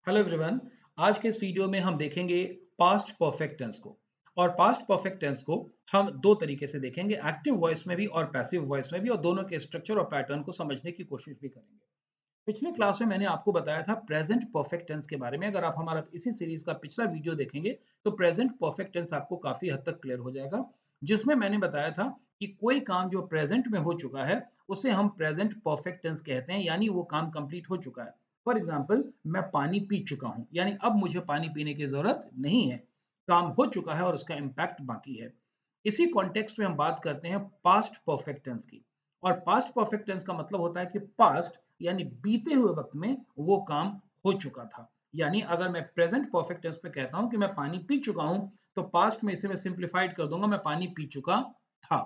Hello everyone. आज के इस वीडियो में हम देखेंगे पास्ट परफेक्ट टेंस को। और पास्ट परफेक्ट टेंस को हम दो तरीके से देखेंगे, एक्टिव वॉइस में भी और पैसिव वॉइस में भी, और दोनों के स्ट्रक्चर और पैटर्न को समझने की कोशिश भी करेंगे। पिछले क्लास में मैंने आपको बताया था प्रेजेंट परफेक्ट टेंस के बारे में। अगर आप हमारा इसी सीरीज का पिछला वीडियो देखेंगे तो प्रेजेंट परफेक्ट टेंस आपको काफी हद तक क्लियर हो जाएगा, जिसमें मैंने बताया था कि कोई काम जो प्रेजेंट में हो चुका है उसे हम प्रेजेंट परफेक्ट टेंस कहते हैं, यानी वो काम कंप्लीट हो चुका है। फॉर एग्जाम्पल, मैं पानी पी चुका हूं, यानी अब मुझे पानी पीने की जरूरत नहीं है, काम हो चुका है और उसका इम्पैक्ट बाकी है। इसी कॉन्टेक्स्ट में हम बात करते हैं पास्ट परफेक्ट टेंस की। और पास्ट परफेक्ट टेंस का मतलब होता है कि पास्ट यानी बीते हुए वक्त में वो काम हो चुका था। यानी अगर मैं प्रेजेंट परफेक्ट टेंस में कहता हूं कि मैं पानी पी चुका हूं, तो पास्ट में इसे मैं सिंप्लीफाइड कर दूंगा, मैं पानी पी चुका था।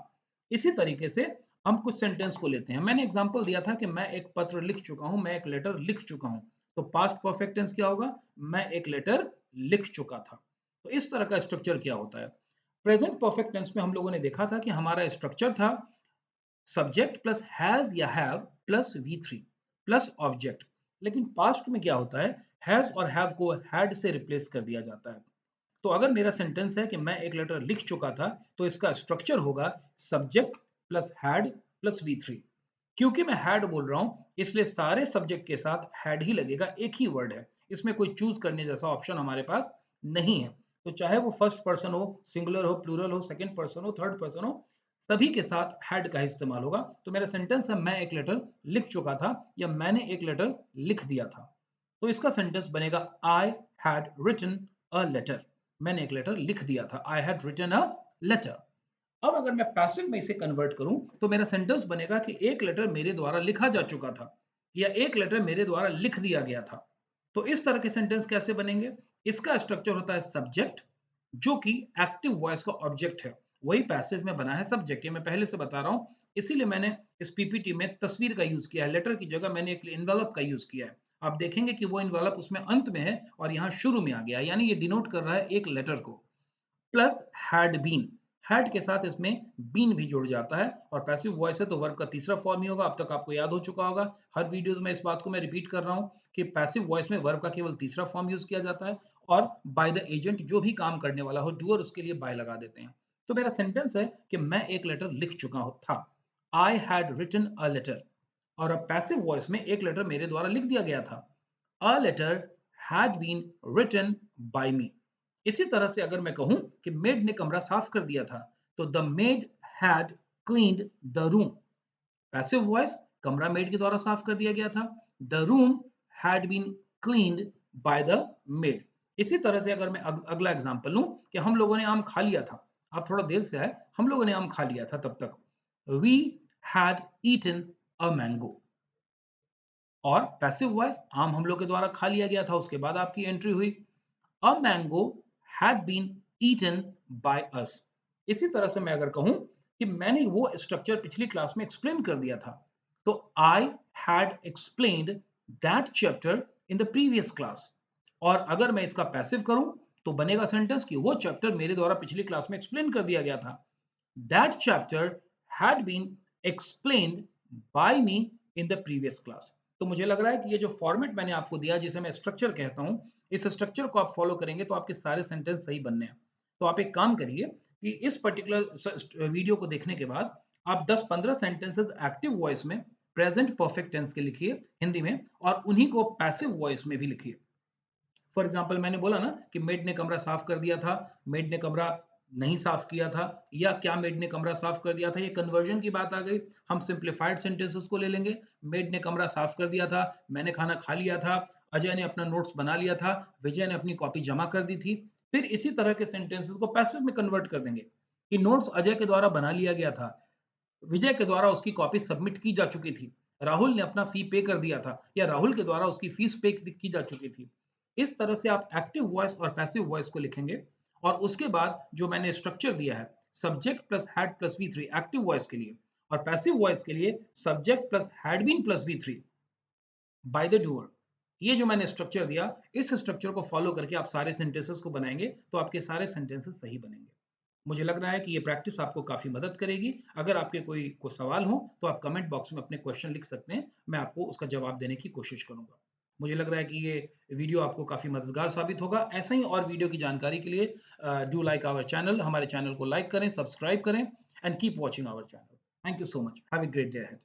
इसी तरीके से हम कुछ सेंटेंस को लेते हैं। मैंने एग्जांपल दिया था कि मैं एक पत्र लिख चुका हूं, मैं एक लेटर लिख चुका हूं। तो पास्ट परफेक्ट टेंस क्या होगा? मैं एक लेटर लिख चुका था। तो इस तरह का स्ट्रक्चर क्या होता है? प्रेजेंट परफेक्ट टेंस में हम लोगों ने देखा था कि हमारा स्ट्रक्चर था सब्जेक्ट प्लस हैज या have plus V3 plus object. लेकिन पास्ट में क्या होता है? हैज और हैव को हैड से रिप्लेस कर दिया जाता है। तो अगर मेरा सेंटेंस है कि मैं एक लेटर लिख चुका था, तो इसका स्ट्रक्चर होगा subject plus had plus V3। क्योंकि मैं हैड बोल रहा हूं, इसलिए सारे सब्जेक्ट के साथ हैड ही लगेगा, एक ही वर्ड है, इसमें कोई चूज करने जैसा ऑप्शन हमारे पास नहीं है। तो चाहे वो फर्स्ट पर्सन हो, सिंगुलर हो, प्लूरल हो, सेकंड पर्सन हो, थर्ड पर्सन हो, सभी के साथ हैड का इस्तेमाल होगा। तो मेरा सेंटेंस है मैं एक लेटर लिख चुका था या मैंने एक लेटर लिख दिया था। तो इसका सेंटेंस बनेगा I had written a letter. मैंने एक लेटर लिख दिया था, I had written a letter. अब अगर मैं पैसिव में इसे कन्वर्ट करूं तो मेरा सेंटेंस बनेगा कि एक लेटर मेरे द्वारा लिखा जा चुका था या एक लेटर मेरे द्वारा लिख दिया गया था। तो इस तरह के सेंटेंस कैसे बनेंगे? इसका स्ट्रक्चर होता है सब्जेक्ट, जो कि एक्टिव वॉइस का ऑब्जेक्ट है। वही पैसिव में बना है सब्जेक्ट, ये मैं पहले से बता रहा हूं। इसीलिए मैंने इस पीपीटी में तस्वीर का यूज किया है, लेटर की जगह मैंने एक इन्वेलप का यूज किया है। आप देखेंगे कि वो इन्वेलप उसमें अंत में है और यहाँ शुरू में आ गया, यानी ये डिनोट कर रहा है एक लेटर को। प्लस हैड बीन, हैड के साथ इसमें बीन भी जुड़ जाता है, और पैसिव वॉइस है तो वर्ब का तीसरा फॉर्म ही होगा। अब तक आपको याद हो चुका होगा, हर वीडियोस में इस बात को मैं रिपीट कर रहा हूं कि पैसिव वॉइस में वर्ब का केवल तीसरा फॉर्म यूज किया जाता है, और बाय द एजेंट, जो भी काम करने वाला हो, डूअर, उसके लिए बाय लगा देते हैं। तो मेरा सेंटेंस है कि मैं एक लेटर लिख चुका था, I had written a letter. और अब पैसिव वॉइस में एक लेटर मेरे द्वारा लिख दिया गया था, a letter had been written by me. इसी तरह से अगर मैं कहूं कि मेड ने कमरा साफ कर दिया था, तो the maid had cleaned the room. Passive voice, कमरा मेड के द्वारा साफ कर दिया गया था, the room had been cleaned by the maid. इसी तरह से अगर मैं अगला एग्जांपल लूं कि हम लोगों ने आम खा लिया था, आप थोड़ा देर से आए, हम लोगों ने आम खा लिया था तब तक, we had eaten a mango. और पैसिव वॉइस, आम हम लोग के द्वारा खा लिया गया था, उसके बाद आपकी एंट्री हुई, a mango had been eaten by us. इसी तरह से मैं अगर कहूं कि मैंने वो स्ट्रक्चर पिछली क्लास में एक्सप्लेन कर दिया था, तो I had explained that chapter in the previous class. और अगर मैं इसका पैसिव करूं तो बनेगा सेंटेंस कि वो चैप्टर मेरे द्वारा पिछली क्लास में एक्सप्लेन कर दिया गया था, that chapter had been explained by me in the previous class. तो मुझे लग रहा है कि ये जो फॉर्मेट मैंने आपको दिया, जिसे मैं स्ट्रक्चर कहता हूं, इस स्ट्रक्चर को आप फॉलो करेंगे तो आपके सारे सेंटेंस सही बनने हैं। तो आप एक काम करिए कि इस पर्टिकुलर वीडियो को देखने के बाद आप 10-15 सेंटेंसेस एक्टिव वॉइस में प्रेजेंट परफेक्ट टेंस के लिखिए हिंदी में, और उन्हीं को पैसिव वॉइस में भी लिखिए। फॉर एग्जाम्पल, मैंने बोला ना कि मेड ने कमरा साफ कर दिया था, मेड ने कमरा नहीं साफ किया था, या क्या मेड ने कमरा साफ कर दिया था, ये कन्वर्जन की बात आ गई। हम सिंप्लीफाइड सेंटेंसेस को ले लेंगे, मेड ने कमरा साफ कर दिया था, मैंने खाना खा लिया था, अजय ने अपना नोट्स बना लिया था, विजय ने अपनी कॉपी जमा कर दी थी। फिर इसी तरह के सेंटेंसेस को पैसिव में कन्वर्ट कर देंगे कि नोट्स अजय के द्वारा बना लिया गया था, विजय के द्वारा उसकी कॉपी सबमिट की जा चुकी थी, राहुल ने अपना फी पे कर दिया था, या राहुल के द्वारा उसकी फीस पे की जा चुकी थी। इस तरह से आप एक्टिव वॉइस और पैसिव वॉइस को लिखेंगे। और उसके बाद जो मैंने स्ट्रक्चर दिया है, subject plus had plus V3 active voice के लिए, और पैसिव वॉइस के लिए subject plus had been plus V3 by the doer, ये जो मैंने स्ट्रक्चर दिया, इस स्ट्रक्चर को फॉलो करके आप सारे सेंटेंसेस को बनाएंगे तो आपके सारे सेंटेंसेस सही बनेंगे। मुझे लग रहा है कि ये प्रैक्टिस आपको काफी मदद करेगी। अगर आपके कोई सवाल हो तो आप कमेंट बॉक्स में अपने क्वेश्चन लिख सकते हैं, मैं आपको उसका जवाब देने की कोशिश करूंगा। मुझे लग रहा है कि ये वीडियो आपको काफ़ी मददगार साबित होगा। ऐसा ही और वीडियो की जानकारी के लिए डू लाइक आवर चैनल, हमारे चैनल को लाइक करें, सब्सक्राइब करें and keep watching our channel. Thank you so much. Have a great day ahead.